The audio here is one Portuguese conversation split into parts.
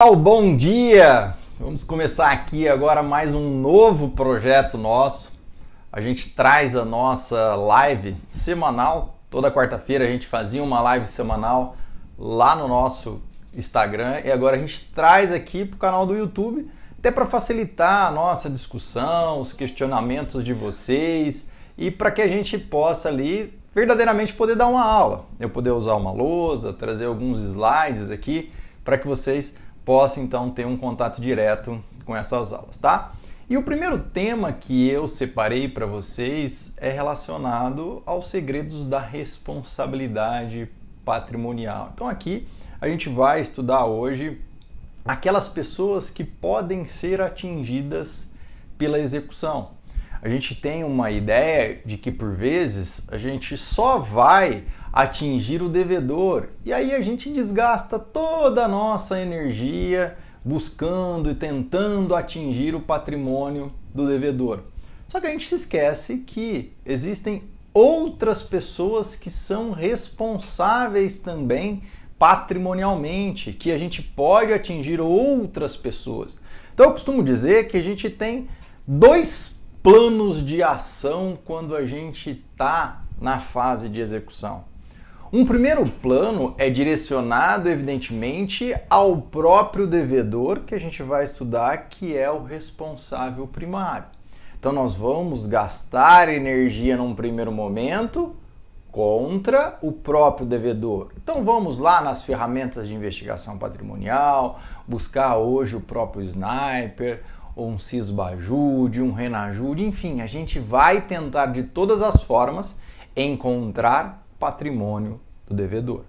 Bom dia! Vamos começar aqui agora mais um novo projeto nosso. A gente traz a nossa live semanal. Toda quarta-feira a gente fazia uma live semanal lá no nosso Instagram e agora a gente traz aqui para o canal do YouTube, até para facilitar a nossa discussão, os questionamentos de vocês e para que a gente possa ali verdadeiramente poder dar uma aula. Eu poder usar uma lousa, trazer alguns slides aqui para que vocês possa então ter um contato direto com essas aulas, tá? E o primeiro tema que eu separei para vocês é relacionado aos segredos da responsabilidade patrimonial. Então aqui a gente vai estudar hoje aquelas pessoas que podem ser atingidas pela execução. A gente tem uma ideia de que por vezes a gente só vai atingir o devedor e aí a gente desgasta toda a nossa energia buscando e tentando atingir o patrimônio do devedor. Só que a gente se esquece que existem outras pessoas que são responsáveis também patrimonialmente, que a gente pode atingir outras pessoas. Então eu costumo dizer que a gente tem dois planos de ação quando a gente está na fase de execução. Um primeiro plano é direcionado, evidentemente, ao próprio devedor, que a gente vai estudar, que é o responsável primário. Então nós vamos gastar energia num primeiro momento contra o próprio devedor. Então vamos lá nas ferramentas de investigação patrimonial, buscar hoje o próprio Sniper, ou um Sysbajude, um Renajude, enfim, a gente vai tentar de todas as formas encontrar patrimônio do devedor.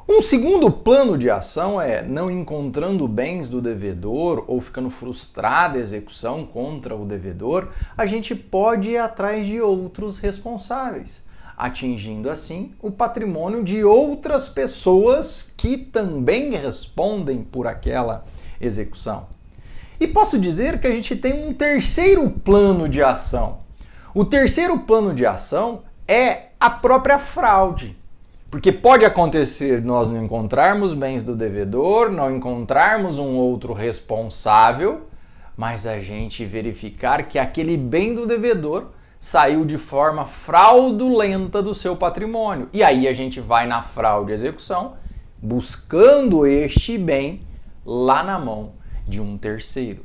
Um segundo plano de ação é, não encontrando bens do devedor ou ficando frustrada a execução contra o devedor, a gente pode ir atrás de outros responsáveis, atingindo assim o patrimônio de outras pessoas que também respondem por aquela execução. E posso dizer que a gente tem um terceiro plano de ação. O terceiro plano de ação é a própria fraude. Porque pode acontecer nós não encontrarmos bens do devedor, não encontrarmos um outro responsável, mas a gente verificar que aquele bem do devedor saiu de forma fraudulenta do seu patrimônio. E aí a gente vai na fraude e execução, buscando este bem lá na mão de um terceiro.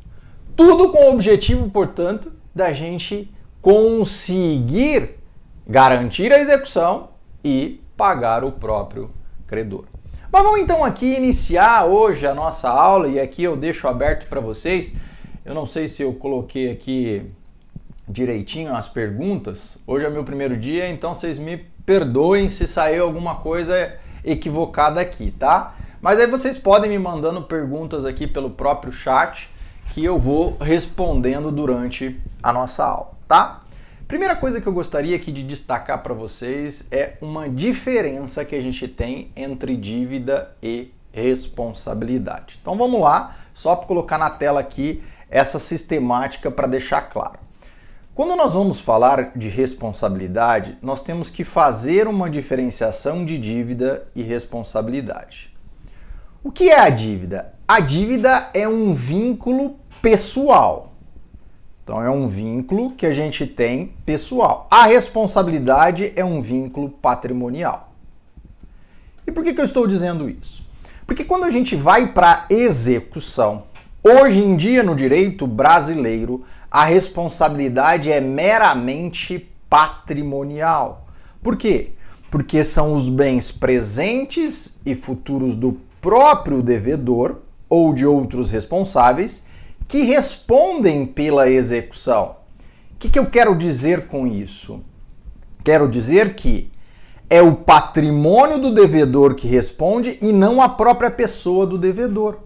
Tudo com o objetivo, portanto, da gente conseguir garantir a execução e pagar o próprio credor. Mas vamos então aqui iniciar hoje a nossa aula e aqui eu deixo aberto para vocês. Eu não sei se eu coloquei aqui direitinho as perguntas. Hoje é meu primeiro dia, então vocês me perdoem se saiu alguma coisa equivocada aqui, tá? Mas aí vocês podem me mandando perguntas aqui pelo próprio chat que eu vou respondendo durante a nossa aula, tá? Primeira coisa que eu gostaria aqui de destacar para vocês é uma diferença que a gente tem entre dívida e responsabilidade. Então vamos lá, só para colocar na tela aqui essa sistemática para deixar claro. Quando nós vamos falar de responsabilidade, nós temos que fazer uma diferenciação de dívida e responsabilidade. O que é a dívida? A dívida é um vínculo pessoal. Então é um vínculo que a gente tem pessoal. A responsabilidade é um vínculo patrimonial. E por que eu estou dizendo isso? Porque quando a gente vai para execução, hoje em dia no direito brasileiro, a responsabilidade é meramente patrimonial. Por quê? Porque são os bens presentes e futuros do próprio devedor ou de outros responsáveis que respondem pela execução. O que eu quero dizer com isso? Quero dizer que é o patrimônio do devedor que responde e não a própria pessoa do devedor.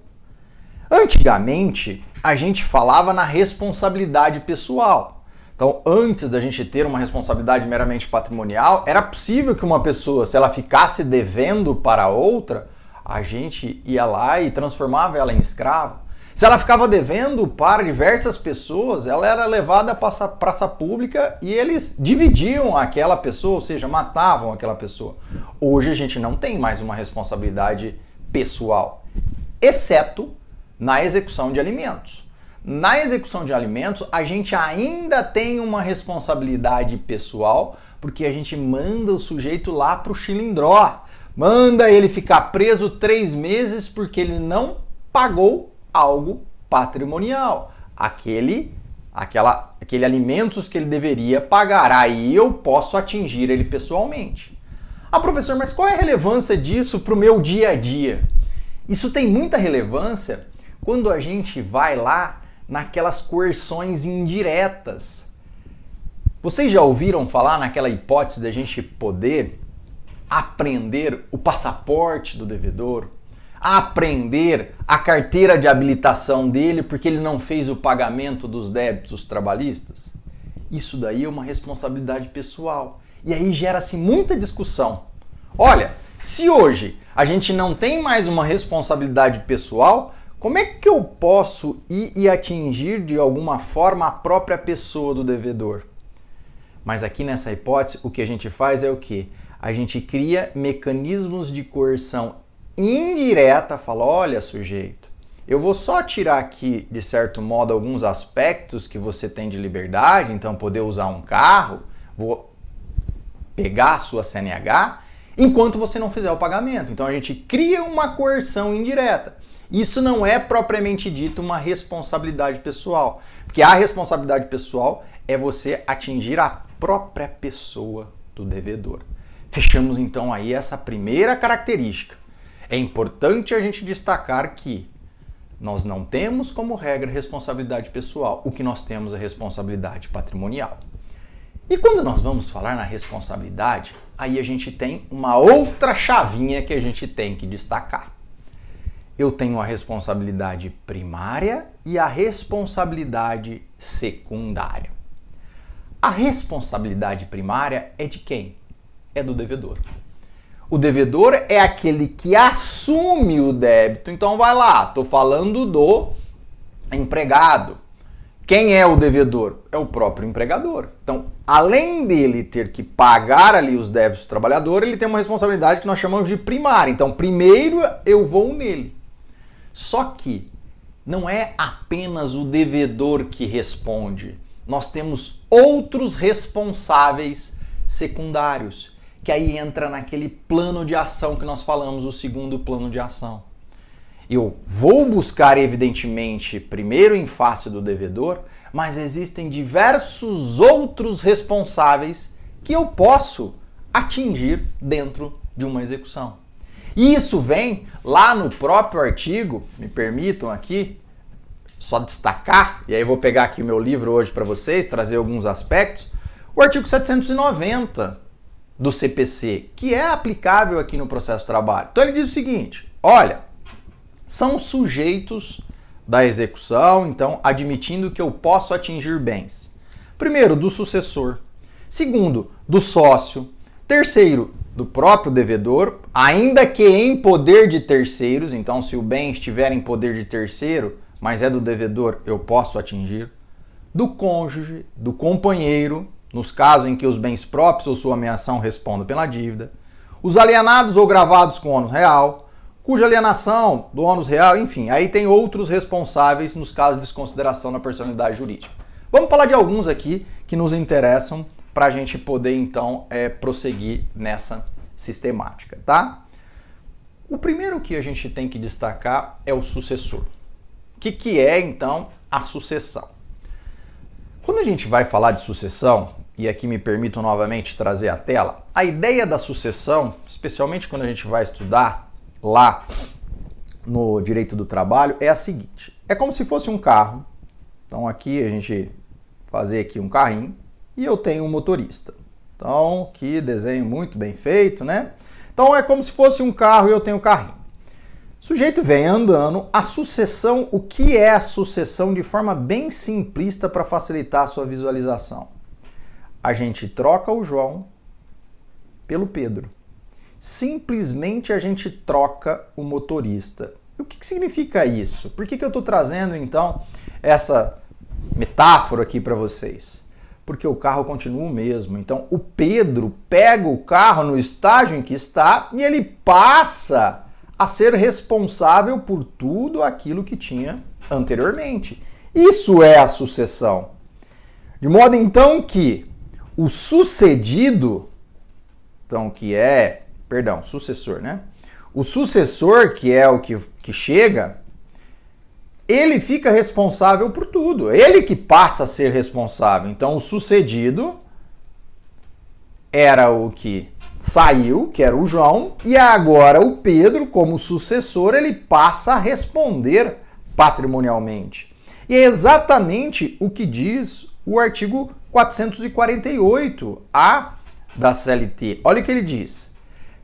Antigamente, a gente falava na responsabilidade pessoal. Então, antes da gente ter uma responsabilidade meramente patrimonial, era possível que uma pessoa, se ela ficasse devendo para outra, a gente ia lá e transformava ela em escrava. Se ela ficava devendo para diversas pessoas, ela era levada para a praça pública e eles dividiam aquela pessoa, ou seja, matavam aquela pessoa. Hoje a gente não tem mais uma responsabilidade pessoal, exceto na execução de alimentos. Na execução de alimentos, a gente ainda tem uma responsabilidade pessoal, porque a gente manda o sujeito lá para o chilindró. Manda ele ficar preso 3 meses porque ele não pagou algo patrimonial. Aquele alimentos que ele deveria pagar. Aí eu posso atingir ele pessoalmente. Ah, professor, mas qual é a relevância disso para o meu dia a dia? Isso tem muita relevância quando a gente vai lá naquelas coerções indiretas. Vocês já ouviram falar naquela hipótese da gente poder aprender o passaporte do devedor, aprender a carteira de habilitação dele porque ele não fez o pagamento dos débitos trabalhistas? Isso daí é uma responsabilidade pessoal. E aí gera-se muita discussão. Olha, se hoje a gente não tem mais uma responsabilidade pessoal, como é que eu posso ir e atingir de alguma forma a própria pessoa do devedor? Mas aqui nessa hipótese, o que a gente faz é o quê? A gente cria mecanismos de coerção indireta, fala, olha, sujeito, eu vou só tirar aqui, de certo modo, alguns aspectos que você tem de liberdade, então poder usar um carro, vou pegar a sua CNH, enquanto você não fizer o pagamento. Então a gente cria uma coerção indireta. Isso não é propriamente dito uma responsabilidade pessoal, porque a responsabilidade pessoal é você atingir a própria pessoa do devedor. Fechamos então aí essa primeira característica. É importante a gente destacar que nós não temos como regra responsabilidade pessoal, o que nós temos é responsabilidade patrimonial. E quando nós vamos falar na responsabilidade, aí a gente tem uma outra chavinha que a gente tem que destacar. Eu tenho a responsabilidade primária e a responsabilidade secundária. A responsabilidade primária é de quem? É do devedor. O devedor é aquele que assume o débito. Então vai lá, estou falando do empregado. Quem é o devedor? É o próprio empregador. Então, além dele ter que pagar ali os débitos do trabalhador, ele tem uma responsabilidade que nós chamamos de primária. Então, primeiro eu vou nele. Só que não é apenas o devedor que responde. Nós temos outros responsáveis secundários, que aí entra naquele plano de ação que nós falamos, o segundo plano de ação. Eu vou buscar, evidentemente, primeiro em face do devedor, mas existem diversos outros responsáveis que eu posso atingir dentro de uma execução. E isso vem lá no próprio artigo, me permitam aqui só destacar, e aí eu vou pegar aqui o meu livro hoje para vocês, trazer alguns aspectos, o artigo 790 do CPC, que é aplicável aqui no processo de trabalho. Então ele diz o seguinte, olha, são sujeitos da execução, então admitindo que eu posso atingir bens. Primeiro, do sucessor. Segundo, do sócio. Terceiro, do próprio devedor, ainda que em poder de terceiros, então se o bem estiver em poder de terceiro, mas é do devedor, eu posso atingir. Do cônjuge, do companheiro, nos casos em que os bens próprios ou sua ameação respondam pela dívida. Os alienados ou gravados com ônus real, cuja alienação do ônus real, enfim, aí tem outros responsáveis nos casos de desconsideração da personalidade jurídica. Vamos falar de alguns aqui que nos interessam para a gente poder, então, prosseguir nessa sistemática, tá? O primeiro que a gente tem que destacar é o sucessor. O que é, então, a sucessão? Quando a gente vai falar de sucessão, e aqui me permitam novamente trazer a tela, a ideia da sucessão, especialmente quando a gente vai estudar lá no direito do trabalho, é a seguinte. É como se fosse um carro. Então aqui a gente fazer aqui um carrinho e eu tenho um motorista. Então, que desenho muito bem feito, né? Então é como se fosse um carro e eu tenho um carrinho. O sujeito vem andando, a sucessão, o que é a sucessão de forma bem simplista para facilitar a sua visualização? A gente troca o João pelo Pedro. Simplesmente a gente troca o motorista. O que significa isso? Por que eu estou trazendo, então, essa metáfora aqui para vocês? Porque o carro continua o mesmo. Então, o Pedro pega o carro no estágio em que está e ele passa a ser responsável por tudo aquilo que tinha anteriormente. Isso é a sucessão. De modo então que o sucedido, sucessor, né? O sucessor, que é o que chega, ele fica responsável por tudo. Ele que passa a ser responsável. Então o sucedido era o que saiu, que era o João, e agora o Pedro, como sucessor, ele passa a responder patrimonialmente. E é exatamente o que diz o artigo 448A da CLT. Olha o que ele diz.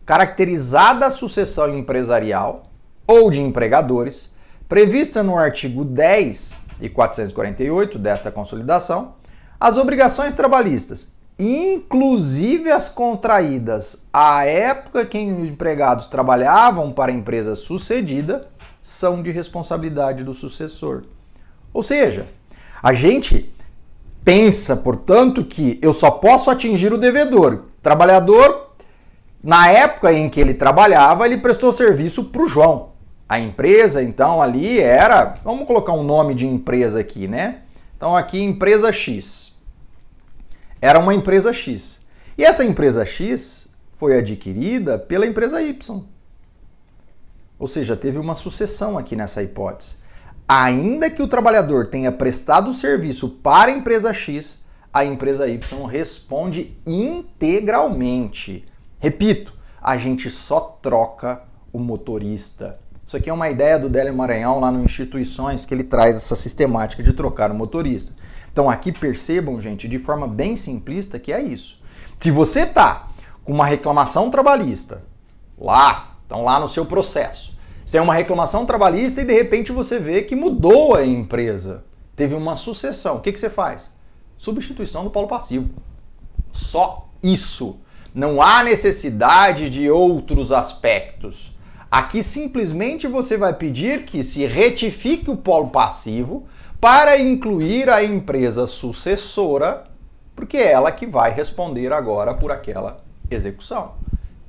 Caracterizada a sucessão empresarial ou de empregadores, prevista no artigo 10 e 448 desta consolidação, as obrigações trabalhistas, inclusive as contraídas à época que os empregados trabalhavam para a empresa sucedida, são de responsabilidade do sucessor. Ou seja, a gente pensa, portanto, que eu só posso atingir o devedor. O trabalhador, na época em que ele trabalhava, ele prestou serviço para o João. A empresa, então, ali era... Vamos colocar um nome de empresa aqui, né? Então, aqui, empresa X. Era uma empresa X. E essa empresa X foi adquirida pela empresa Y. Ou seja, teve uma sucessão aqui nessa hipótese. Ainda que o trabalhador tenha prestado serviço para a empresa X, a empresa Y responde integralmente. Repito, a gente só troca o motorista. Isso aqui é uma ideia do Délio Maranhão lá no Instituições, que ele traz essa sistemática de trocar o motorista. Então aqui percebam, gente, de forma bem simplista que é isso. Se você tá com uma reclamação trabalhista lá no seu processo, você tem uma reclamação trabalhista e de repente você vê que mudou a empresa, teve uma sucessão, o que você faz? Substituição do polo passivo. Só isso. Não há necessidade de outros aspectos. Aqui simplesmente você vai pedir que se retifique o polo passivo para incluir a empresa sucessora, porque é ela que vai responder agora por aquela execução.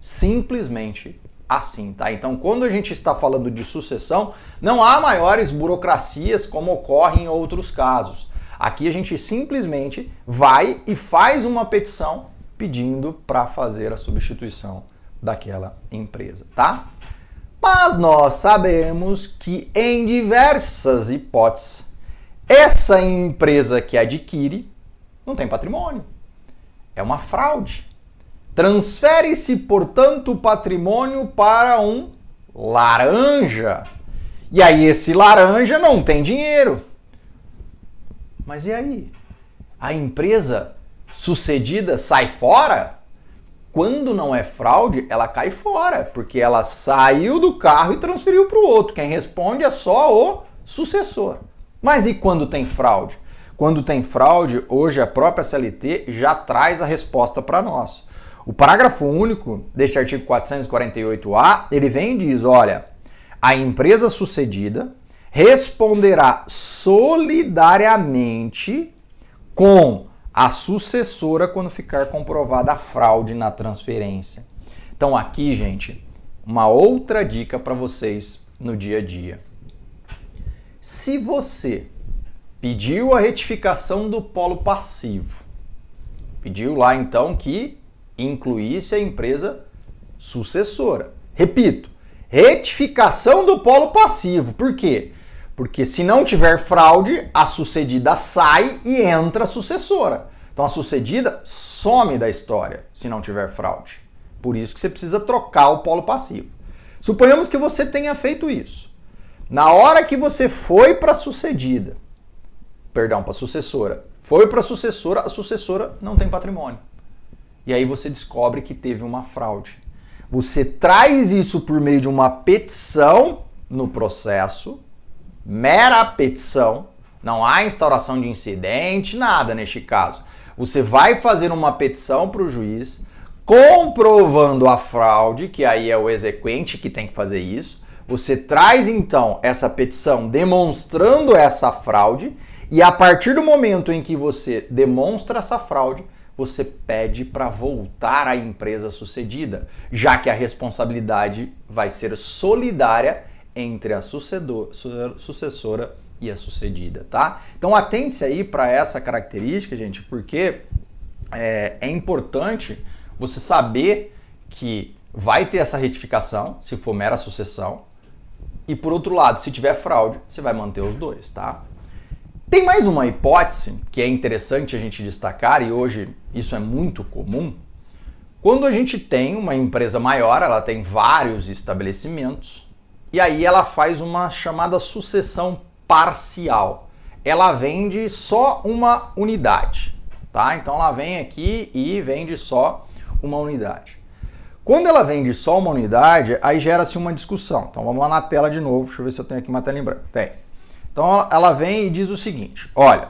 Simplesmente assim, tá? Então, quando a gente está falando de sucessão, não há maiores burocracias como ocorre em outros casos. Aqui a gente simplesmente vai e faz uma petição pedindo para fazer a substituição daquela empresa, tá? Mas nós sabemos que em diversas hipóteses, essa empresa que adquire não tem patrimônio. É uma fraude. Transfere-se, portanto, o patrimônio para um laranja. E aí esse laranja não tem dinheiro. Mas e aí? A empresa sucedida sai fora? Quando não é fraude, ela cai fora, porque ela saiu do carro e transferiu para o outro. Quem responde é só o sucessor. Mas e quando tem fraude? Quando tem fraude, hoje a própria CLT já traz a resposta para nós. O parágrafo único deste artigo 448A, ele vem e diz, olha, a empresa sucedida responderá solidariamente com a sucessora quando ficar comprovada a fraude na transferência. Então aqui, gente, uma outra dica para vocês no dia a dia. Se você pediu a retificação do polo passivo, pediu lá então que incluísse a empresa sucessora. Repito, retificação do polo passivo. Por quê? Porque se não tiver fraude, a sucedida sai e entra a sucessora. Então a sucedida some da história se não tiver fraude. Por isso que você precisa trocar o polo passivo. Suponhamos que você tenha feito isso. Na hora que você foi para a sucedida, para a sucessora, foi para a sucessora não tem patrimônio. E aí você descobre que teve uma fraude. Você traz isso por meio de uma petição no processo, mera petição, não há instauração de incidente, nada neste caso. Você vai fazer uma petição para o juiz, comprovando a fraude, que aí é o exequente que tem que fazer isso. Você traz então essa petição demonstrando essa fraude, e a partir do momento em que você demonstra essa fraude, você pede para voltar à empresa sucedida, já que a responsabilidade vai ser solidária entre a sucessora e a sucedida, tá? Então atente-se aí para essa característica, gente, porque é importante você saber que vai ter essa retificação, se for mera sucessão, e por outro lado, se tiver fraude, você vai manter os dois, tá? Tem mais uma hipótese que é interessante a gente destacar, e hoje isso é muito comum. Quando a gente tem uma empresa maior, ela tem vários estabelecimentos, e aí ela faz uma chamada sucessão parcial. Ela vende só uma unidade, tá? Então ela vem aqui e vende só uma unidade. Quando ela vende só uma unidade, aí gera-se uma discussão. Então vamos lá na tela de novo, deixa eu ver se eu tenho aqui uma tela em branco. Tem. Então ela vem e diz o seguinte, olha,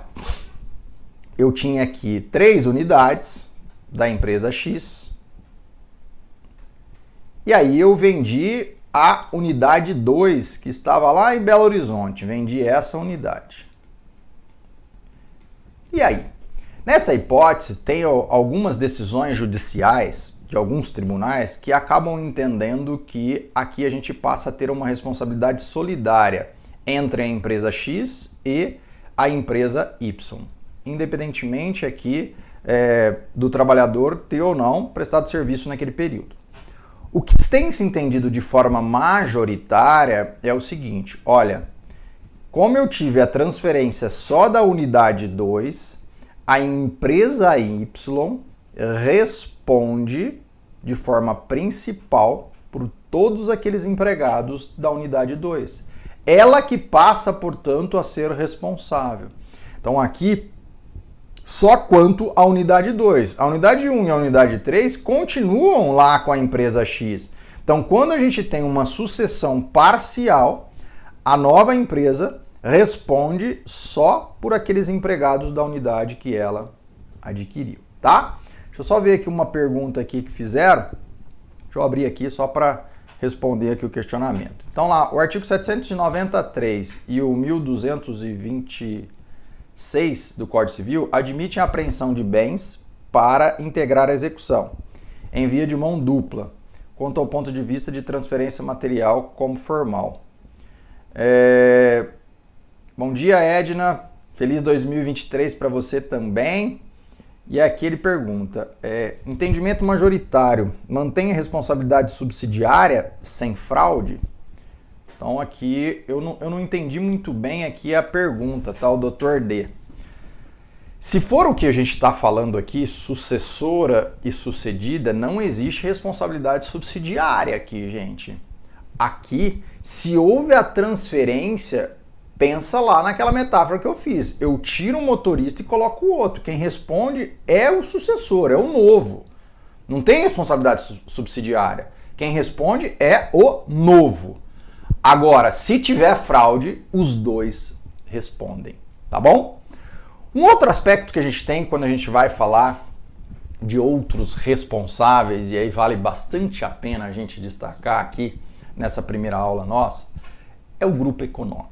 eu tinha aqui 3 unidades da empresa X, e aí eu vendi a unidade 2, que estava lá em Belo Horizonte, vendi essa unidade. E aí? Nessa hipótese, tem algumas decisões judiciais de alguns tribunais que acabam entendendo que aqui a gente passa a ter uma responsabilidade solidária entre a empresa X e a empresa Y, independentemente aqui do trabalhador ter ou não prestado serviço naquele período. O que tem se entendido de forma majoritária é o seguinte, olha, como eu tive a transferência só da unidade 2, a empresa Y responde de forma principal por todos aqueles empregados da unidade 2. Ela que passa, portanto, a ser responsável. Então aqui, só quanto à unidade 2. A unidade 1 e a unidade 3 continuam lá com a empresa X. Então quando a gente tem uma sucessão parcial, a nova empresa responde só por aqueles empregados da unidade que ela adquiriu, tá? Deixa eu só ver aqui uma pergunta aqui que fizeram. Deixa eu abrir aqui só para responder aqui o questionamento. Então lá, o artigo 793 e o 1226 do Código Civil admitem a apreensão de bens para integrar a execução, em via de mão dupla, quanto ao ponto de vista de transferência material como formal. Bom dia, Edna. Feliz 2023 para você também. E aqui ele pergunta, entendimento majoritário mantém a responsabilidade subsidiária sem fraude? Então aqui eu não entendi muito bem aqui a pergunta, tá? O Dr. D. Se for o que a gente está falando aqui, sucessora e sucedida, não existe responsabilidade subsidiária aqui, gente. Aqui, se houve a transferência, pensa lá naquela metáfora que eu fiz. Eu tiro um motorista e coloco o outro. Quem responde é o sucessor, é o novo. Não tem responsabilidade subsidiária. Quem responde é o novo. Agora, se tiver fraude, os dois respondem, tá bom? Um outro aspecto que a gente tem quando a gente vai falar de outros responsáveis, e aí vale bastante a pena a gente destacar aqui nessa primeira aula nossa, é o grupo econômico.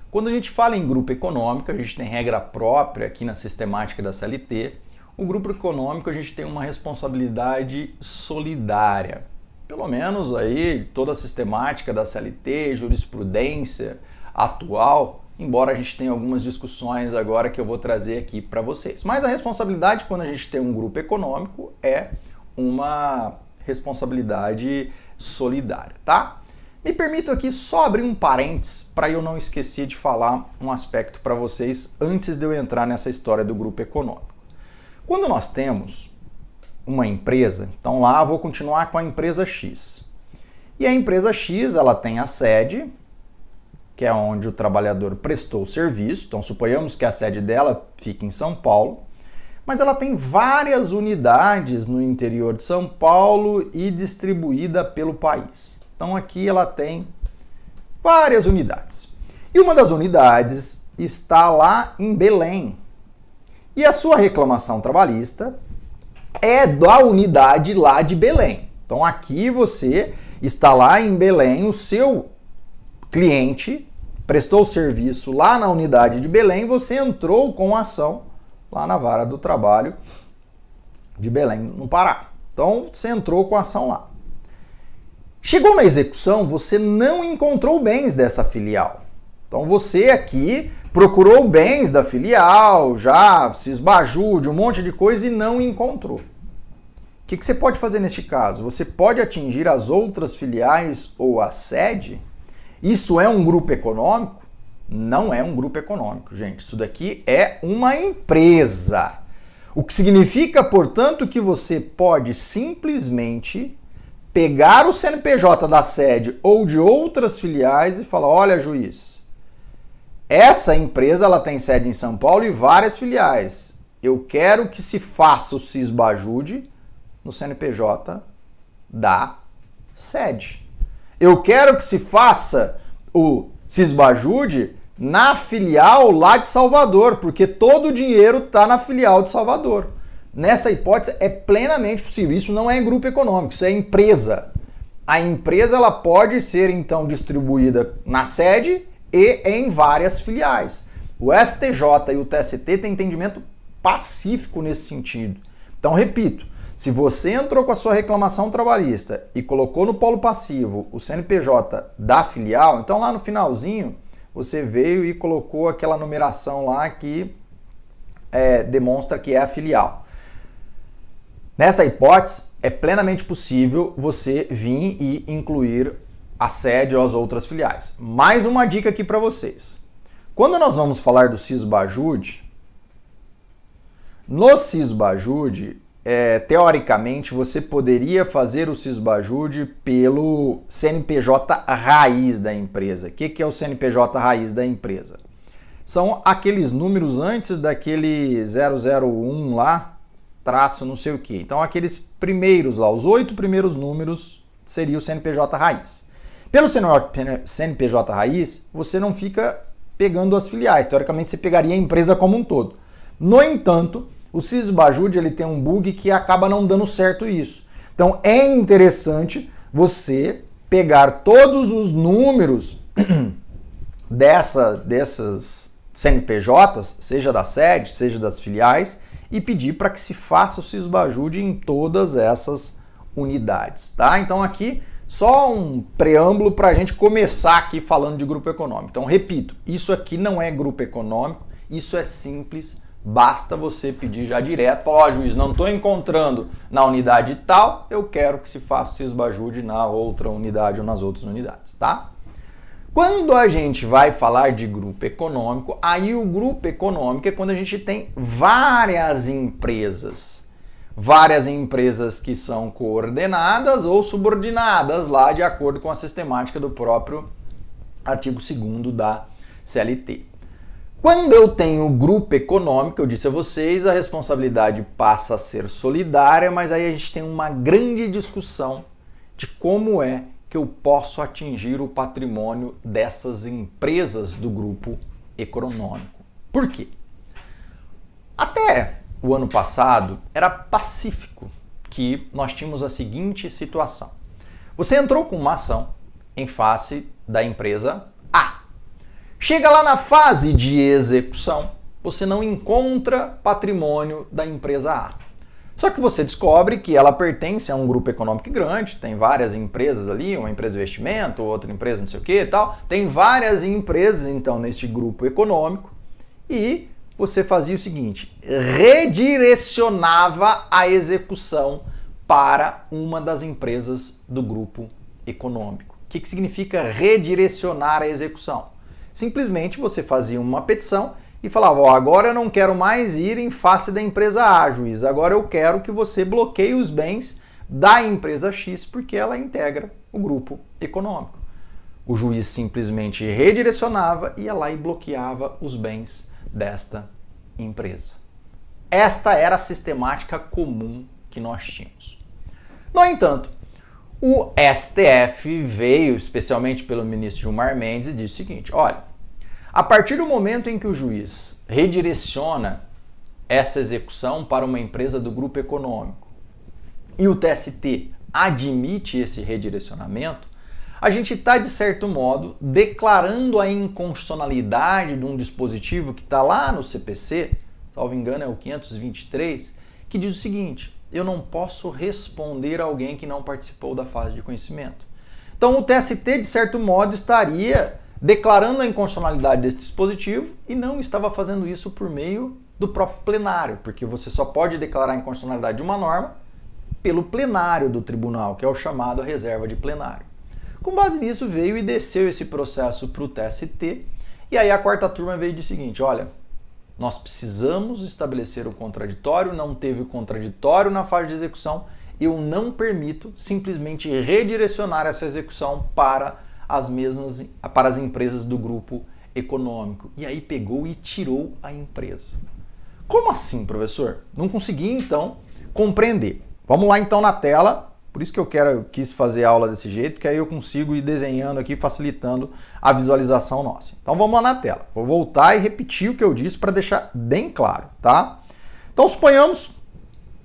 Quando a gente fala em grupo econômico, a gente tem regra própria aqui na sistemática da CLT. O grupo econômico a gente tem uma responsabilidade solidária. Pelo menos aí toda a sistemática da CLT, jurisprudência atual, embora a gente tenha algumas discussões agora que eu vou trazer aqui para vocês. Mas a responsabilidade quando a gente tem um grupo econômico é uma responsabilidade solidária, tá? Me permito aqui só abrir um parênteses para eu não esquecer de falar um aspecto para vocês antes de eu entrar nessa história do grupo econômico. Quando nós temos uma empresa, então lá eu vou continuar com a empresa X. E a empresa X, ela tem a sede, que é onde o trabalhador prestou o serviço, então suponhamos que a sede dela fique em São Paulo, mas ela tem várias unidades no interior de São Paulo e distribuída pelo país. Então aqui ela tem várias unidades. E uma das unidades está lá em Belém. E a sua reclamação trabalhista é da unidade lá de Belém. Então aqui você está lá em Belém, o seu cliente prestou serviço lá na unidade de Belém, você entrou com a ação lá na Vara do Trabalho de Belém, no Pará. Então, você entrou com a ação lá. Chegou na execução, você não encontrou bens dessa filial. Então, você aqui procurou bens da filial, já se esbajou de um monte de coisa e não encontrou. O que você pode fazer neste caso? Você pode atingir as outras filiais ou a sede? Isso é um grupo econômico? Não é um grupo econômico, gente. Isso daqui é uma empresa. O que significa, portanto, que você pode simplesmente pegar o CNPJ da sede ou de outras filiais e falar: olha, juiz, essa empresa ela tem sede em São Paulo e várias filiais. Eu quero que se faça o CISBAJUDE no CNPJ da sede. Eu quero que se faça o CISBAJUDE na filial lá de Salvador, porque todo o dinheiro está na filial de Salvador. Nessa hipótese é plenamente possível. Isso não é grupo econômico, isso é empresa. A empresa ela pode ser então distribuída na sede e em várias filiais. O STJ e o TST têm entendimento pacífico nesse sentido. Então, repito, se você entrou com a sua reclamação trabalhista e colocou no polo passivo o CNPJ da filial, então lá no finalzinho você veio e colocou aquela numeração lá que demonstra que é a filial. Nessa hipótese, é plenamente possível você vir e incluir a sede ou as outras filiais. Mais uma dica aqui para vocês. Quando nós vamos falar do CISBAJUDE, no CISBAJUDE, teoricamente, você poderia fazer o CISBAJUDE pelo CNPJ raiz da empresa. O que é o CNPJ raiz da empresa? São aqueles números antes daquele 001 lá, traço não sei o que. Então, aqueles primeiros lá, os 8 primeiros números, seria o CNPJ raiz. Pelo CNPJ raiz, você não fica pegando as filiais. Teoricamente, você pegaria a empresa como um todo. No entanto, o CISBAJUDE ele tem um bug que acaba não dando certo isso. Então é interessante você pegar todos os números dessas CNPJs, seja da sede, seja das filiais, e pedir para que se faça o CISBAJUDE em todas essas unidades, tá? Então aqui só um preâmbulo para a gente começar aqui falando de grupo econômico. Então repito, isso aqui não é grupo econômico, isso é simples. Basta você pedir já direto, falar: ó, juiz, não estou encontrando na unidade tal, eu quero que se faça o CISBAJUDE na outra unidade ou nas outras unidades, tá? Quando a gente vai falar de grupo econômico, aí o grupo econômico é quando a gente tem várias empresas que são coordenadas ou subordinadas lá de acordo com a sistemática do próprio artigo 2º da CLT. Quando eu tenho grupo econômico, eu disse a vocês, a responsabilidade passa a ser solidária, mas aí a gente tem uma grande discussão de como é que eu posso atingir o patrimônio dessas empresas do grupo econômico. Por quê? Até o ano passado era pacífico que nós tínhamos a seguinte situação. Você entrou com uma ação em face da empresa A. Chega lá na fase de execução, você não encontra patrimônio da empresa A. Só que você descobre que ela pertence a um grupo econômico grande, tem várias empresas ali, uma empresa de investimento, outra empresa não sei o que e tal. Tem várias empresas, então, neste grupo econômico. E você fazia o seguinte, redirecionava a execução para uma das empresas do grupo econômico. O que significa redirecionar a execução? Simplesmente você fazia uma petição e falava: ó, agora eu não quero mais ir em face da empresa A, juiz. Agora eu quero que você bloqueie os bens da empresa X porque ela integra o grupo econômico. O juiz simplesmente redirecionava, ia lá e bloqueava os bens desta empresa. Esta era a sistemática comum que nós tínhamos. No entanto, o STF veio, especialmente pelo ministro Gilmar Mendes, e disse o seguinte: olha, a partir do momento em que o juiz redireciona essa execução para uma empresa do grupo econômico e o TST admite esse redirecionamento, a gente está, de certo modo, declarando a inconstitucionalidade de um dispositivo que está lá no CPC, salvo engano é o 523, que diz o seguinte: eu não posso responder a alguém que não participou da fase de conhecimento. Então o TST, de certo modo, estaria declarando a inconstitucionalidade desse dispositivo e não estava fazendo isso por meio do próprio plenário, porque você só pode declarar a inconstitucionalidade de uma norma pelo plenário do tribunal, que é o chamado reserva de plenário. Com base nisso, veio e desceu esse processo para o TST, e aí a quarta turma veio e disse o seguinte, olha, nós precisamos estabelecer o contraditório, não teve o contraditório na fase de execução, eu não permito simplesmente redirecionar essa execução para as empresas do grupo econômico. E aí pegou e tirou a empresa. Como assim, professor? Não consegui, então, compreender. Vamos lá, então, na tela. Por isso que eu quis fazer a aula desse jeito, que aí eu consigo ir desenhando aqui, facilitando a visualização nossa. Então, vamos lá na tela. Vou voltar e repetir o que eu disse para deixar bem claro, tá? Então, suponhamos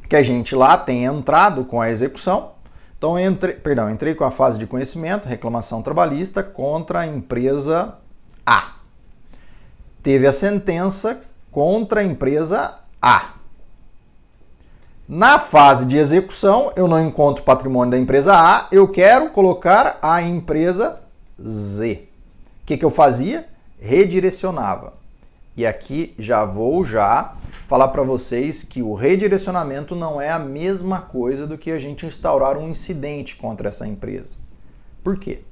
que a gente lá tenha entrado com a execução. Então, entrei com a fase de conhecimento, reclamação trabalhista contra a empresa A. Teve a sentença contra a empresa A. Na fase de execução, eu não encontro patrimônio da empresa A, eu quero colocar a empresa Z. O que eu fazia? Redirecionava. E aqui já vou falar para vocês que o redirecionamento não é a mesma coisa do que a gente instaurar um incidente contra essa empresa. Por quê?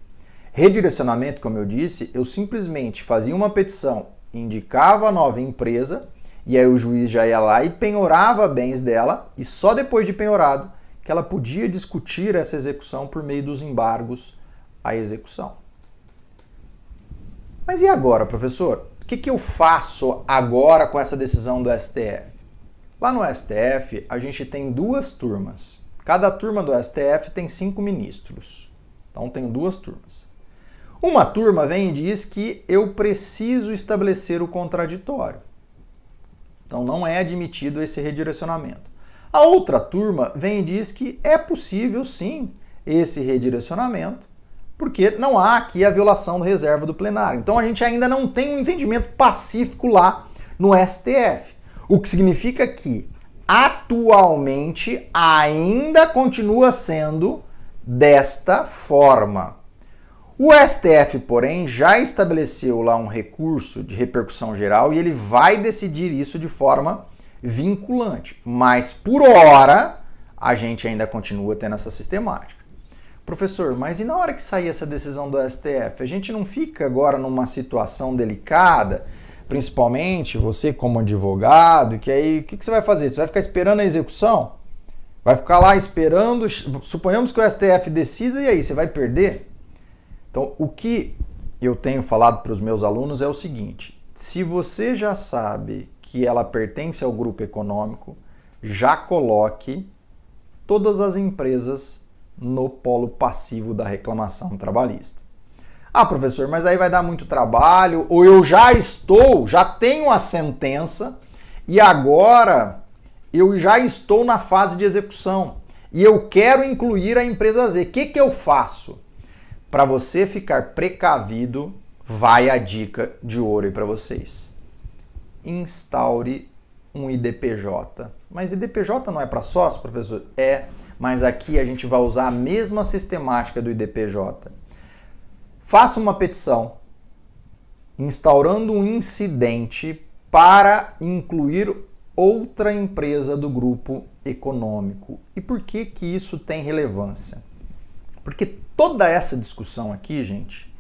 Redirecionamento, como eu disse, eu simplesmente fazia uma petição, indicava a nova empresa, e aí o juiz já ia lá e penhorava bens dela, e só depois de penhorado que ela podia discutir essa execução por meio dos embargos à execução. Mas e agora, professor? O que eu faço agora com essa decisão do STF? Lá no STF, a gente tem duas turmas. Cada turma do STF tem 5 ministros. Então, tenho duas turmas. Uma turma vem e diz que eu preciso estabelecer o contraditório. Então, não é admitido esse redirecionamento. A outra turma vem e diz que é possível, sim, esse redirecionamento, porque não há aqui a violação da reserva do plenário. Então, a gente ainda não tem um entendimento pacífico lá no STF. O que significa que, atualmente, ainda continua sendo desta forma. O STF, porém, já estabeleceu lá um recurso de repercussão geral e ele vai decidir isso de forma vinculante. Mas, por hora, a gente ainda continua tendo essa sistemática. Professor, mas e na hora que sair essa decisão do STF? A gente não fica agora numa situação delicada, principalmente você como advogado, que aí o que você vai fazer? Você vai ficar esperando a execução? Vai ficar lá esperando, suponhamos que o STF decida e aí você vai perder? Então, o que eu tenho falado para os meus alunos é o seguinte: se você já sabe que ela pertence ao grupo econômico, já coloque todas as empresas no polo passivo da reclamação trabalhista. Ah, professor, mas aí vai dar muito trabalho, ou eu já tenho a sentença e agora eu já estou na fase de execução e eu quero incluir a empresa Z. O que eu faço? Para você ficar precavido, vai a dica de ouro aí para vocês. Instaure um IDPJ. Mas IDPJ não é para sócio, professor? É, mas aqui a gente vai usar a mesma sistemática do IDPJ. Faça uma petição instaurando um incidente para incluir outra empresa do grupo econômico. E por que isso tem relevância? Porque toda essa discussão aqui, gente,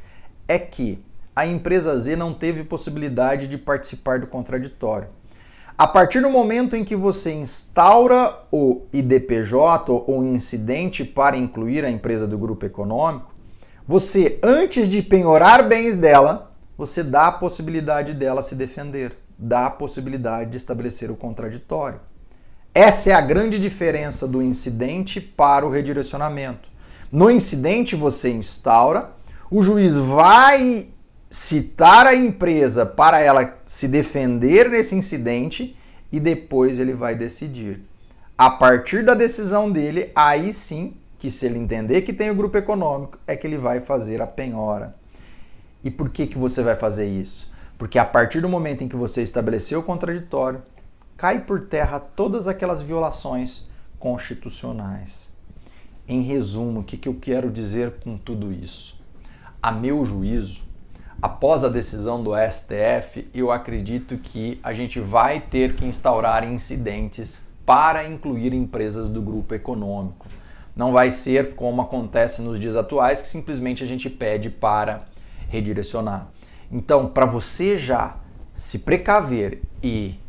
é que a empresa Z não teve possibilidade de participar do contraditório. A partir do momento em que você instaura o IDPJ ou um incidente para incluir a empresa do grupo econômico, você, antes de penhorar bens dela, você dá a possibilidade dela se defender, dá a possibilidade de estabelecer o contraditório. Essa é a grande diferença do incidente para o redirecionamento. No incidente você instaura, o juiz vai citar a empresa para ela se defender nesse incidente e depois ele vai decidir. A partir da decisão dele, aí sim, que se ele entender que tem o grupo econômico, é que ele vai fazer a penhora. E por que você vai fazer isso? Porque a partir do momento em que você estabeleceu o contraditório, cai por terra todas aquelas violações constitucionais. Em resumo, o que eu quero dizer com tudo isso? A meu juízo, após a decisão do STF, eu acredito que a gente vai ter que instaurar incidentes para incluir empresas do grupo econômico. Não vai ser como acontece nos dias atuais, que simplesmente a gente pede para redirecionar. Então, para você já se precaver e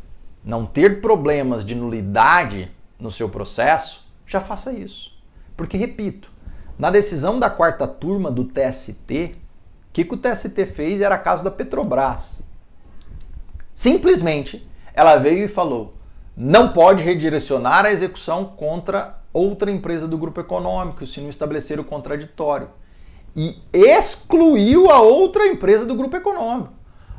não ter problemas de nulidade no seu processo, já faça isso. Porque, repito, na decisão da quarta turma do TST, o que o TST fez era caso da Petrobras. Simplesmente, ela veio e falou, não pode redirecionar a execução contra outra empresa do grupo econômico se não estabelecer o contraditório. E excluiu a outra empresa do grupo econômico.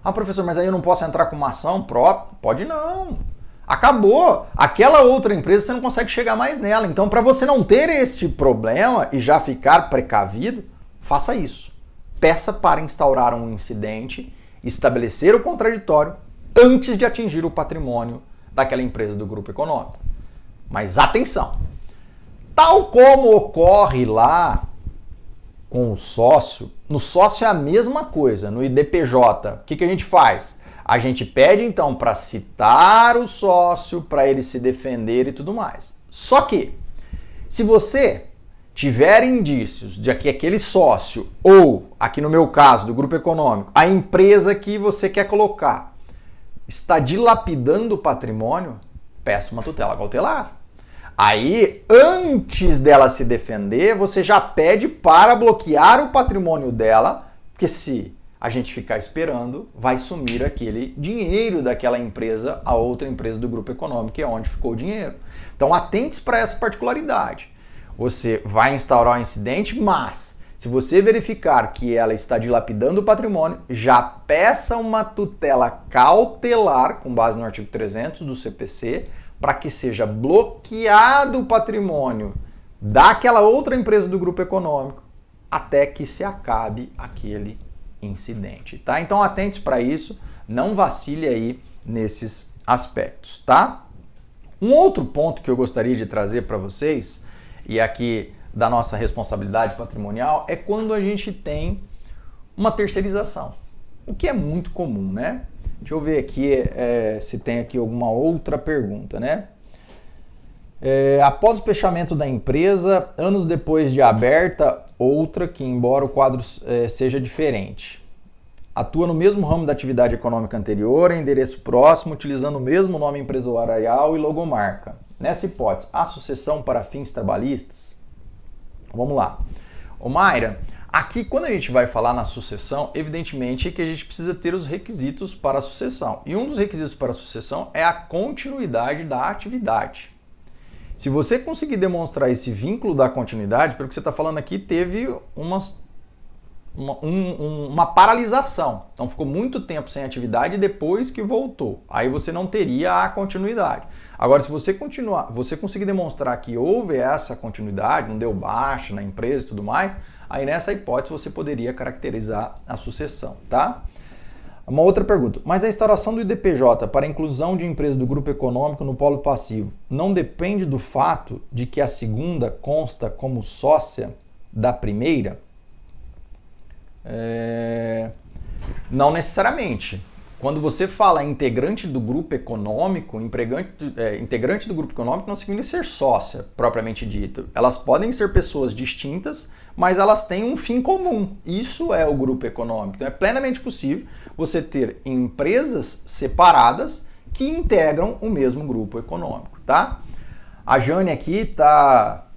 Ah, professor, mas aí eu não posso entrar com uma ação própria? Pode não. Acabou. Aquela outra empresa você não consegue chegar mais nela. Então, para você não ter esse problema e já ficar precavido, faça isso. Peça para instaurar um incidente, estabelecer o contraditório antes de atingir o patrimônio daquela empresa do grupo econômico. Mas atenção! Tal como ocorre lá com o sócio, no sócio é a mesma coisa. No IDPJ, o que a gente faz? A gente pede então para citar o sócio, para ele se defender e tudo mais. Só que, se você tiver indícios de que aquele sócio, ou, aqui no meu caso, do grupo econômico, a empresa que você quer colocar, está dilapidando o patrimônio, peça uma tutela cautelar. Aí, antes dela se defender, você já pede para bloquear o patrimônio dela, porque se a gente ficar esperando, vai sumir aquele dinheiro daquela empresa a outra empresa do grupo econômico, que é onde ficou o dinheiro. Então, atente para essa particularidade. Você vai instaurar um incidente, mas se você verificar que ela está dilapidando o patrimônio, já peça uma tutela cautelar, com base no artigo 300 do CPC, para que seja bloqueado o patrimônio daquela outra empresa do grupo econômico até que se acabe aquele incidente, tá? Então, atente para isso, não vacile aí nesses aspectos, tá? Um outro ponto que eu gostaria de trazer para vocês, e aqui da nossa responsabilidade patrimonial, é quando a gente tem uma terceirização, o que é muito comum, né? Deixa eu ver aqui se tem aqui alguma outra pergunta, né? Após o fechamento da empresa, anos depois de aberta, outra que, embora o quadro seja diferente, atua no mesmo ramo da atividade econômica anterior, em endereço próximo, utilizando o mesmo nome empresarial e logomarca. Nessa hipótese, há sucessão para fins trabalhistas? Vamos lá. Ô Mayra, aqui quando a gente vai falar na sucessão, evidentemente que a gente precisa ter os requisitos para a sucessão. E um dos requisitos para a sucessão é a continuidade da atividade. Se você conseguir demonstrar esse vínculo da continuidade, pelo que você está falando aqui, teve uma paralisação. Então ficou muito tempo sem atividade e depois que voltou. Aí você não teria a continuidade. Agora, se você conseguir demonstrar que houve essa continuidade, não deu baixa na empresa e tudo mais, aí nessa hipótese você poderia caracterizar a sucessão, tá? Uma outra pergunta. Mas a instauração do IDPJ para a inclusão de empresas do grupo econômico no polo passivo não depende do fato de que a segunda consta como sócia da primeira? Não necessariamente. Quando você fala integrante do grupo econômico, integrante do grupo econômico não significa ser sócia, propriamente dito. Elas podem ser pessoas distintas, mas elas têm um fim comum. Isso é o grupo econômico. Então é plenamente possível você ter empresas separadas que integram o mesmo grupo econômico, tá? A Jane aqui tá...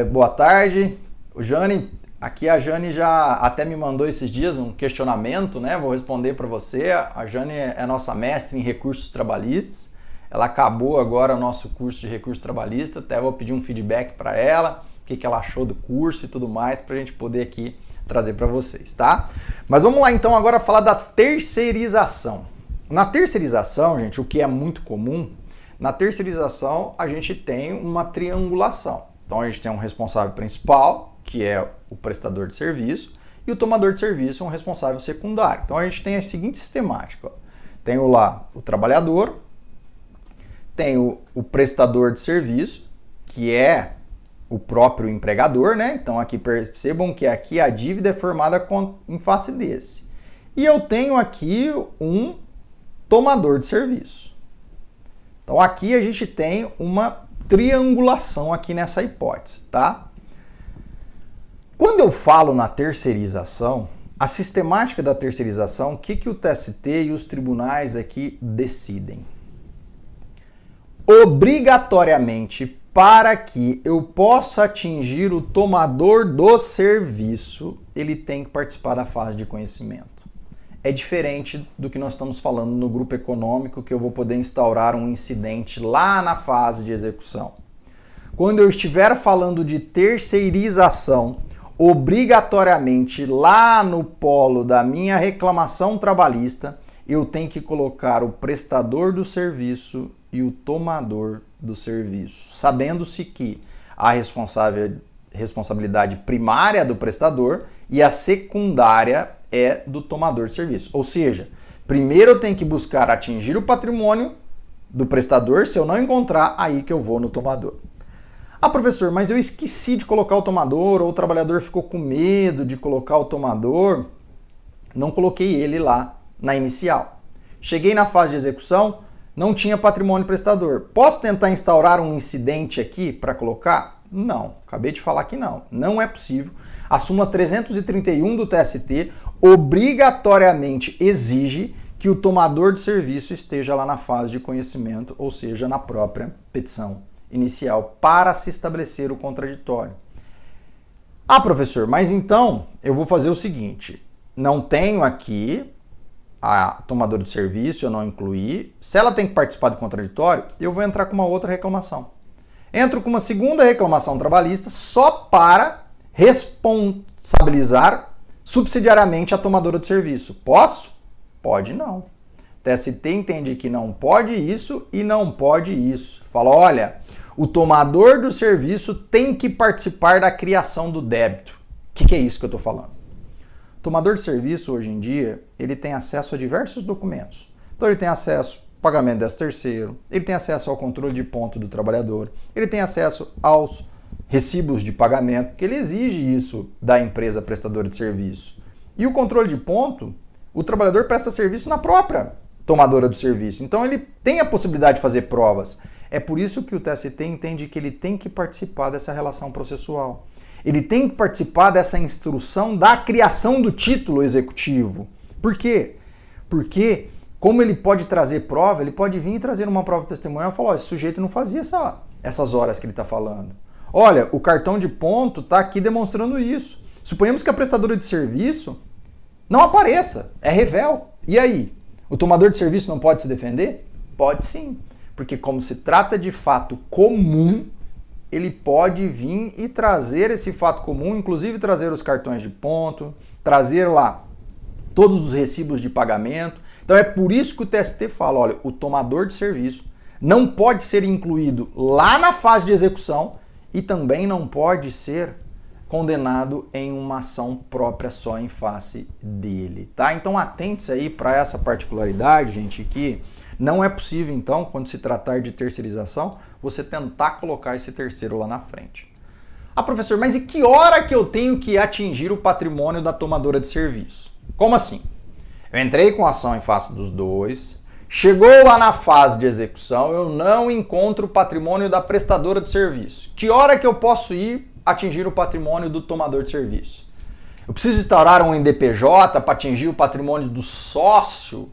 boa tarde. Jane... Aqui a Jane já até me mandou esses dias um questionamento, né? Vou responder para você. A Jane é nossa mestre em recursos trabalhistas. Ela acabou agora o nosso curso de recurso trabalhista. Até vou pedir um feedback para ela, o que ela achou do curso e tudo mais, para a gente poder aqui trazer para vocês, tá? Mas vamos lá então agora falar da terceirização. Na terceirização, gente, o que é muito comum, na terceirização a gente tem uma triangulação. Então a gente tem um responsável principal, que é o prestador de serviço, e o tomador de serviço é um responsável secundário. Então a gente tem a seguinte sistemática. Ó. Tenho lá o trabalhador, tenho o prestador de serviço, que é o próprio empregador, né? Então aqui percebam que aqui a dívida é formada em face desse. E eu tenho aqui um tomador de serviço. Então aqui a gente tem uma triangulação aqui nessa hipótese, tá? Quando eu falo na terceirização, a sistemática da terceirização, o que o TST e os tribunais aqui decidem? Obrigatoriamente, para que eu possa atingir o tomador do serviço, ele tem que participar da fase de conhecimento. É diferente do que nós estamos falando no grupo econômico, que eu vou poder instaurar um incidente lá na fase de execução. Quando eu estiver falando de terceirização, obrigatoriamente lá no polo da minha reclamação trabalhista, eu tenho que colocar o prestador do serviço e o tomador do serviço, sabendo-se que a responsabilidade primária é do prestador e a secundária é do tomador de serviço. Ou seja, primeiro eu tenho que buscar atingir o patrimônio do prestador, se eu não encontrar, aí que eu vou no tomador. Ah, professor, mas eu esqueci de colocar o tomador, ou o trabalhador ficou com medo de colocar o tomador, não coloquei ele lá na inicial. Cheguei na fase de execução, não tinha patrimônio prestador. Posso tentar instaurar um incidente aqui para colocar? Não, acabei de falar que não. Não é possível. A súmula 331 do TST obrigatoriamente exige que o tomador de serviço esteja lá na fase de conhecimento, ou seja, na própria petição inicial, para se estabelecer o contraditório. Ah, professor, mas então eu vou fazer o seguinte, não tenho aqui a tomadora de serviço, eu não incluí, se ela tem que participar do contraditório, eu vou entrar com uma outra reclamação. Entro com uma segunda reclamação trabalhista só para responsabilizar subsidiariamente a tomadora de serviço. Posso? Pode não. TST entende que não pode isso e não pode isso. Fala, olha, o tomador do serviço tem que participar da criação do débito. O que é isso que eu estou falando? O tomador de serviço, hoje em dia, ele tem acesso a diversos documentos. Então ele tem acesso ao pagamento 13º, ele tem acesso ao controle de ponto do trabalhador, ele tem acesso aos recibos de pagamento, que ele exige isso da empresa prestadora de serviço. E o controle de ponto, o trabalhador presta serviço na própria tomadora do serviço. Então ele tem a possibilidade de fazer provas. É por isso que o TST entende que ele tem que participar dessa relação processual. Ele tem que participar dessa instrução da criação do título executivo. Por quê? Porque, como ele pode trazer prova, ele pode vir e trazer uma prova testemunhal e falar, esse sujeito não fazia essas horas que ele está falando. Olha, o cartão de ponto está aqui demonstrando isso. Suponhamos que a prestadora de serviço não apareça, é revel. E aí? O tomador de serviço não pode se defender? Pode sim. Porque como se trata de fato comum, ele pode vir e trazer esse fato comum, inclusive trazer os cartões de ponto, trazer lá todos os recibos de pagamento. Então é por isso que o TST fala, olha, o tomador de serviço não pode ser incluído lá na fase de execução e também não pode ser condenado em uma ação própria só em face dele, tá? Então atente-se aí para essa particularidade, gente, que não é possível, então, quando se tratar de terceirização, você tentar colocar esse terceiro lá na frente. Ah, professor, mas e que hora que eu tenho que atingir o patrimônio da tomadora de serviço? Como assim? Eu entrei com ação em face dos dois, chegou lá na fase de execução, eu não encontro o patrimônio da prestadora de serviço. Que hora que eu posso ir atingir o patrimônio do tomador de serviço? Eu preciso instaurar um NDPJ para atingir o patrimônio do sócio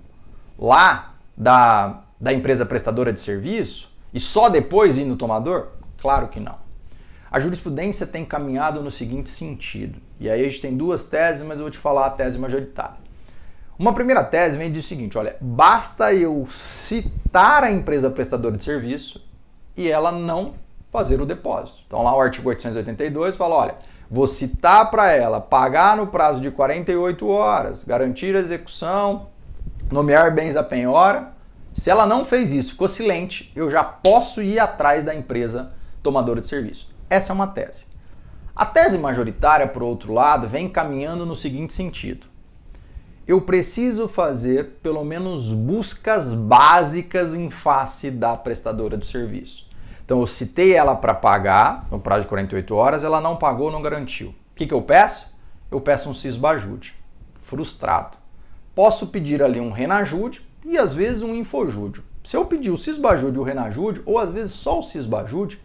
lá da empresa prestadora de serviço e só depois ir no tomador? Claro que não. A jurisprudência tem caminhado no seguinte sentido, e aí a gente tem duas teses, mas eu vou te falar a tese majoritária. Uma primeira tese vem e diz o seguinte, olha, basta eu citar a empresa prestadora de serviço e ela não fazer o depósito. Então lá o artigo 882 fala, olha, vou citar para ela pagar no prazo de 48 horas, garantir a execução, nomear bens à penhora. Se ela não fez isso, ficou silente, eu já posso ir atrás da empresa tomadora de serviço. Essa é uma tese. A tese majoritária, por outro lado, vem caminhando no seguinte sentido. Eu preciso fazer pelo menos buscas básicas em face da prestadora de serviço. Então eu citei ela para pagar no prazo de 48 horas, ela não pagou, não garantiu. O que eu peço? Eu peço um cisbajude. Frustrado. Posso pedir ali um renajude e às vezes um infojúdio. Se eu pedir o cisbajude e o renajude, ou às vezes só o cisbajude,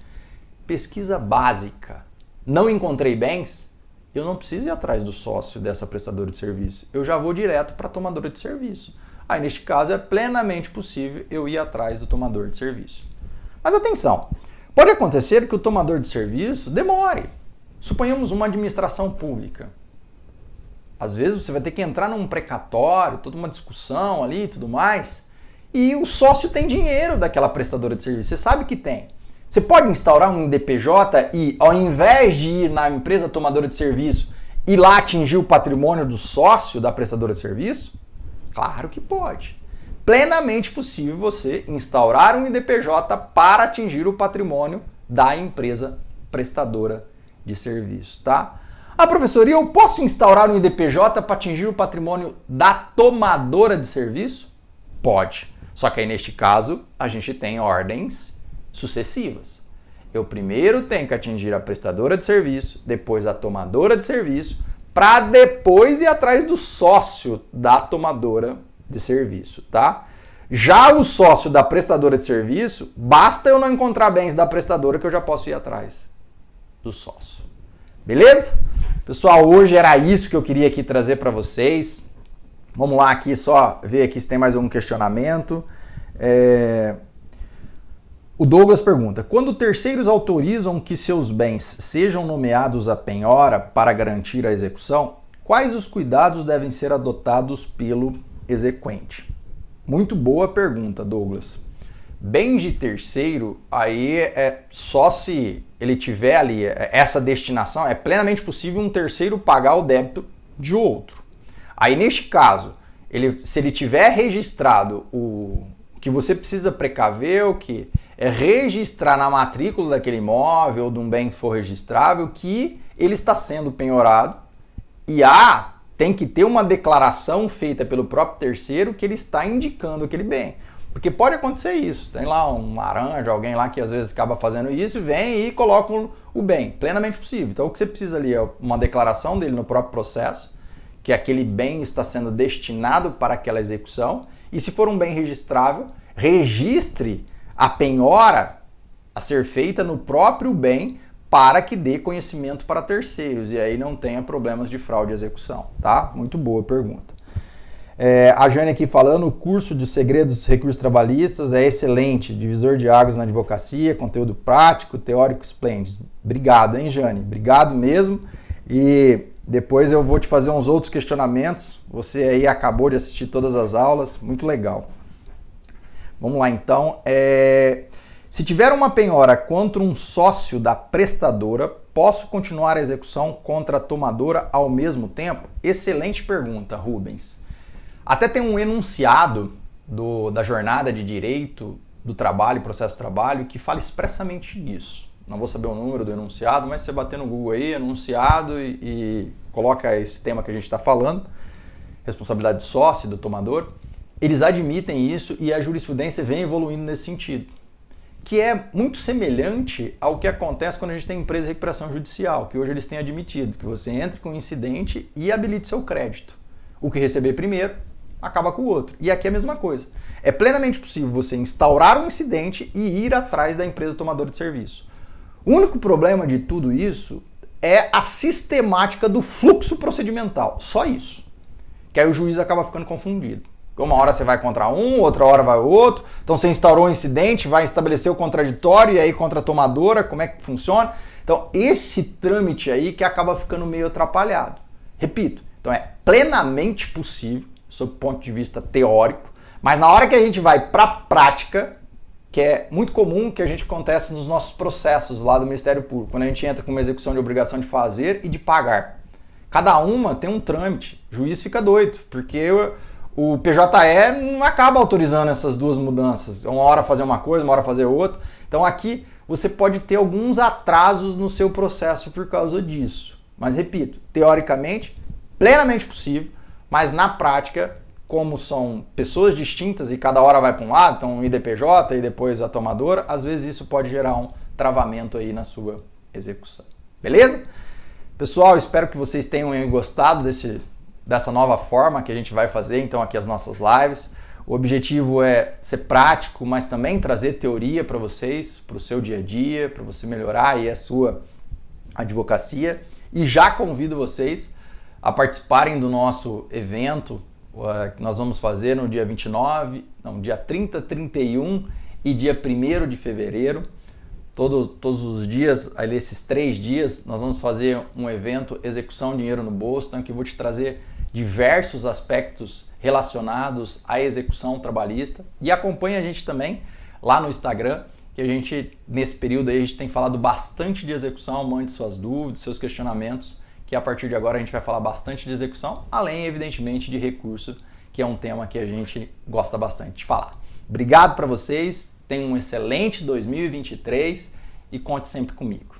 pesquisa básica. Não encontrei bens? Eu não preciso ir atrás do sócio dessa prestadora de serviço. Eu já vou direto para a tomadora de serviço. Aí, neste caso, é plenamente possível eu ir atrás do tomador de serviço. Mas atenção, pode acontecer que o tomador de serviço demore. Suponhamos uma administração pública. Às vezes você vai ter que entrar num precatório, toda uma discussão ali e tudo mais, e o sócio tem dinheiro daquela prestadora de serviço. Você sabe que tem. Você pode instaurar um DPJ e, ao invés de ir na empresa tomadora de serviço, ir lá atingir o patrimônio do sócio da prestadora de serviço? Claro que pode. Plenamente possível você instaurar um IDPJ para atingir o patrimônio da empresa prestadora de serviço, tá? Ah, professor, e eu posso instaurar um IDPJ para atingir o patrimônio da tomadora de serviço? Pode. Só que aí, neste caso, a gente tem ordens sucessivas. Eu primeiro tenho que atingir a prestadora de serviço, depois a tomadora de serviço, para depois ir atrás do sócio da tomadora de serviço, tá? Já o sócio da prestadora de serviço, basta eu não encontrar bens da prestadora que eu já posso ir atrás do sócio. Beleza? Pessoal, hoje era isso que eu queria aqui trazer para vocês. Vamos lá aqui só ver aqui se tem mais algum questionamento. O Douglas pergunta, quando terceiros autorizam que seus bens sejam nomeados à penhora para garantir a execução, quais os cuidados devem ser adotados pelo exequente? Muito boa pergunta, Douglas. Bens de terceiro, aí é só se ele tiver ali essa destinação, é plenamente possível um terceiro pagar o débito de outro. Aí, neste caso, se ele tiver registrado o que você precisa precaver, o que é registrar na matrícula daquele imóvel ou de um bem que for registrável que ele está sendo penhorado e tem que ter uma declaração feita pelo próprio terceiro que ele está indicando aquele bem. Porque pode acontecer isso, tem lá um laranja, alguém lá que às vezes acaba fazendo isso e vem e coloca o bem, plenamente possível. Então o que você precisa ali é uma declaração dele no próprio processo, que aquele bem está sendo destinado para aquela execução, e se for um bem registrável, registre a penhora a ser feita no próprio bem para que dê conhecimento para terceiros e aí não tenha problemas de fraude e execução, tá? Muito boa pergunta. A Jane aqui falando, o curso de segredos dos recursos trabalhistas é excelente, divisor de águas na advocacia, conteúdo prático, teórico esplêndido. Obrigado, hein, Jane? Obrigado mesmo. E depois eu vou te fazer uns outros questionamentos. Você aí acabou de assistir todas as aulas, muito legal. Vamos lá, então. Se tiver uma penhora contra um sócio da prestadora, posso continuar a execução contra a tomadora ao mesmo tempo? Excelente pergunta, Rubens. Até tem um enunciado da jornada de direito do trabalho, processo de trabalho, que fala expressamente nisso. Não vou saber o número do enunciado, mas você bater no Google aí, enunciado, e coloca esse tema que a gente está falando, responsabilidade do sócio, do tomador, eles admitem isso e a jurisprudência vem evoluindo nesse sentido, que é muito semelhante ao que acontece quando a gente tem empresa de recuperação judicial, que hoje eles têm admitido, que você entre com um incidente e habilite seu crédito. O que receber primeiro acaba com o outro. E aqui é a mesma coisa. É plenamente possível você instaurar um incidente e ir atrás da empresa tomadora de serviço. O único problema de tudo isso é a sistemática do fluxo procedimental. Só isso. Que aí o juiz acaba ficando confundido. Uma hora você vai contra um, outra hora vai o outro. Então você instaurou um incidente, vai estabelecer o contraditório e aí contra a tomadora, como é que funciona? Então esse trâmite aí que acaba ficando meio atrapalhado. Repito, então é plenamente possível, sob o ponto de vista teórico, mas na hora que a gente vai para a prática, que é muito comum que a gente acontece nos nossos processos lá do Ministério Público, quando a gente entra com uma execução de obrigação de fazer e de pagar. Cada uma tem um trâmite, o juiz fica doido, porque o PJE não acaba autorizando essas duas mudanças, uma hora fazer uma coisa, uma hora fazer outra. Então aqui você pode ter alguns atrasos no seu processo por causa disso. Mas repito, teoricamente, plenamente possível, mas na prática como são pessoas distintas e cada hora vai para um lado, então um IDPJ e depois a tomadora, às vezes isso pode gerar um travamento aí na sua execução. Beleza? Pessoal, espero que vocês tenham gostado dessa nova forma que a gente vai fazer, então, aqui as nossas lives. O objetivo é ser prático, mas também trazer teoria para vocês, para o seu dia a dia, para você melhorar aí a sua advocacia. E já convido vocês a participarem do nosso evento que nós vamos fazer no dia dia 30, 31 e dia 1º de fevereiro. Todos os dias, ali esses 3 dias, nós vamos fazer um evento Execução Dinheiro no Bolso, então que eu vou te trazer diversos aspectos relacionados à execução trabalhista. E acompanhe a gente também lá no Instagram, que a gente, nesse período aí, a gente tem falado bastante de execução. Mande suas dúvidas, seus questionamentos, que a partir de agora a gente vai falar bastante de execução, além, evidentemente, de recurso, que é um tema que a gente gosta bastante de falar. Obrigado para vocês, tenham um excelente 2023 e conte sempre comigo.